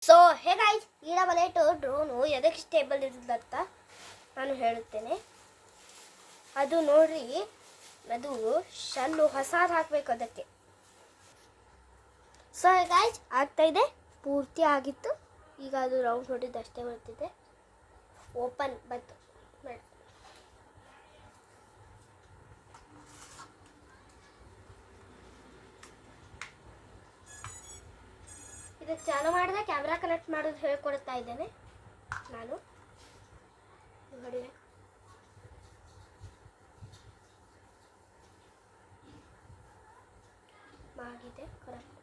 So hey guys, ಈ double drone ಎದಕ್ಕೆ stable ಇರೋದಂತ ನಾನು ಹೇಳುತ್ತೇನೆ. ಅದು ನೋಡ್ರಿ, ಅದು ಶಲ್ಲು ಹೊಸಾದು ಹಾಕಬೇಕು ಅದಕ್ಕೆ. ಸೊ ಹೇ ಗೈಸ್, ಆಗ್ತಾಯಿದೆ, ಪೂರ್ತಿ ಆಗಿತ್ತು. ಈಗ ಅದು ರೌಂಡ್ ಹೊಡಿದ್ದು ಅಷ್ಟೇ ಬರ್ತಿದೆ. ಓಪನ್ ಬಂತು. ಇದಕ್ಕೆ ಚಾಲು ಮಾಡಿದೆ, ಕ್ಯಾಮ್ರಾ ಕನೆಕ್ಟ್ ಮಾಡೋದು ಹೇಳ್ಕೊಡ್ತಾ ಇದ್ದೇನೆ ನಾನು. ನೋಡಿ, ಆಗಿದೆ ಕರೆಕ್ಟ್.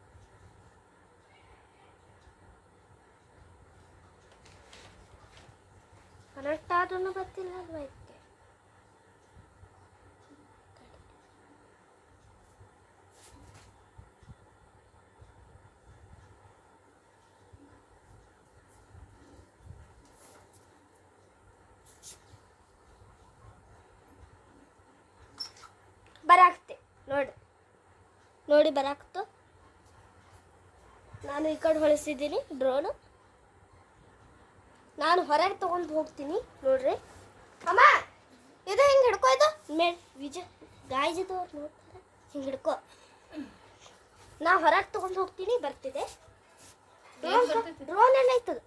ಕನೆಕ್ಟ್ ಆದ್ರೂ ಗೊತ್ತಿಲ್ಲ ಅಲ್ವಾ ಇದಕ್ಕೆ. ಬರಾಕ್ತೆ ನೋಡಿ ಬರಾಕ್ತು. ನಾನು ಈ ಕಡೆ ಹೊಳಿಸಿದ್ದೀನಿ ಡ್ರೋನು. ನಾನು ಹೊರಗೆ ತಗೊಂಡು ಹೋಗ್ತೀನಿ. ನೋಡ್ರಿ ಅಮ್ಮ, ಇದು ಹಿಂಗೆ ಹಿಡ್ಕೋ. ಇದು ಗಾಯ್ಜಿದವ್ರು ನೋಡ್ತಾರೆ, ಹಿಂಗೆ ಹಿಡ್ಕೋ. ನಾ ಹೊರಗೆ ತಗೊಂಡು ಹೋಗ್ತೀನಿ. ಬರ್ತಿದೆ ಡ್ರೋನ್ ಎಲ್ಲ ಐತದು.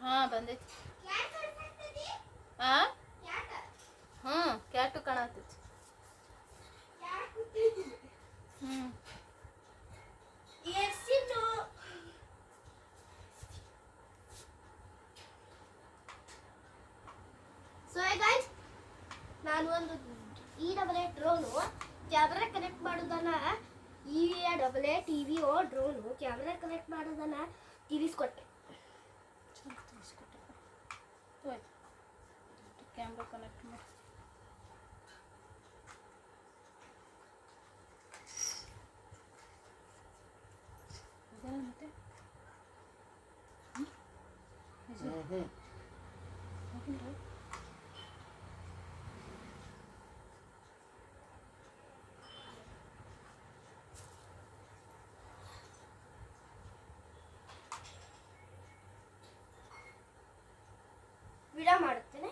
ಹಾಂ ಬಂದೈತಿ. ಹಾಂ ಕ್ಯಾಟು ಕಾಣತೈತಿ. ಸೊ ಗೈಸ್, ನಾನು ಒಂದು E88 ಡ್ರೋನು ಕ್ಯಾಮ್ರಾ ಕನೆಕ್ಟ್ ಮಾಡೋದನ್ನ E88 TVO drone camera connect ಮಾಡೋದನ್ನ ತಿಳಿಸ್ಕೊಟ್ಟೆ. ಕ್ಯಾಮ್ರಾ ಕನೆಕ್ಟ್ ಮಾಡಿ. ವಿಡಿಯೋ ಮಾಡುತ್ತೇನೆ.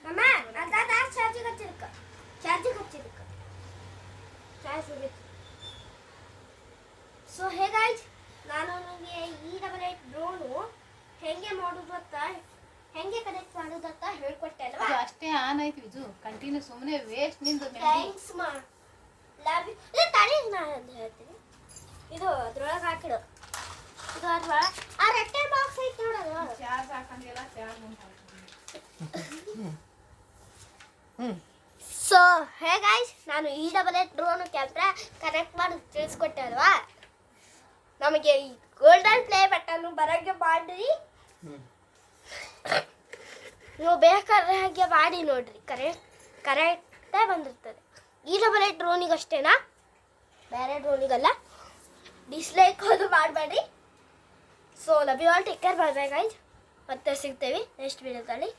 ಅಮ್ಮ, ಅದಾದ ಚಾರ್ಜಿಗೆ ಹಚ್ಚಿದಕ್ಕೆ ಚಾರ್ಜ್ ಹೋಗಿತ್ತು. ಸೊ ಹೇ ಗೈಸ್, ನಾನು ನಿಮಗೆ E88 ಡ್ರೋನು ಹೆಂಗೆ ಮಾಡೋದು ಅಂತ, ಹೆಂಗೆ ಕನೆಕ್ಟ್ ಮಾಡೋದು ಅಂತ ಹೇಳ್ಕೊಟ್ಟೆ ಅಲ್ವಾ. ಅದು ಅಷ್ಟೇ ಆನ್ ಆಯ್ತು ವಿಜು. ಕಂಟಿನ್ಯೂ ಸುಮ್ಮನೆ ವೇಸ್ಟ್ ನಿಂದು. ಥ್ಯಾಂಕ್ಸ್ ಮಾ. Love you. ಇದು ತಡಿ, ನಾನು ಅಂತ ಹೇಳ್ತೀನಿ. ಇದು ಅದ್ರೊಳಗೆ ಹಾಕಿಡು. ಇದು ಅದ್ರೊಳಗೆ ಆ ರೆಟ್ಟೆ ಬಾಕ್ಸ್ ಐತೆ ನೋಡೋದು. ಚಾರ್ಜ್ ಹಾಕಂಗಿಲ್ಲ, ಚಾರ್ಜ್ ಮುಂದೆ. ಸೊ ಹೇ ಗೈಸ್, ನಾನು E88 ಡ್ರೋನು ಕ್ಯಾಮ್ರಾ ಕನೆಕ್ಟ್ ಮಾಡಿ ತಿಳಿಸ್ಕೊಟ್ಟೆ ಅಲ್ವಾ. ನಮಗೆ ಈ ಗೋಲ್ಡನ್ ಪ್ಲೇ ಬಟನ್ನು ಬರೋಕ್ಕೆ ಮಾಡಿರಿ. ನೀವು ಬೇಕಾದ್ರೆ ಹಾಗೆ ಮಾಡಿ ನೋಡ್ರಿ, ಕರೆಕ್ಟೇ ಬಂದಿರ್ತದೆ. E88 ಡ್ರೋನಿಗೆ ಅಷ್ಟೇನಾ, ಬೇರೆ ಡ್ರೋನಿಗಲ್ಲ. ಡಿಸ್ಲೈಕ್ ಅದು ಮಾಡಬೇಡ್ರಿ. So love you all, take care, bye bye guys. ಮತ್ತೆ ಸಿಗ್ತೇವೆ ನೆಕ್ಸ್ಟ್ ವಿಡಿಯೋದಲ್ಲಿ.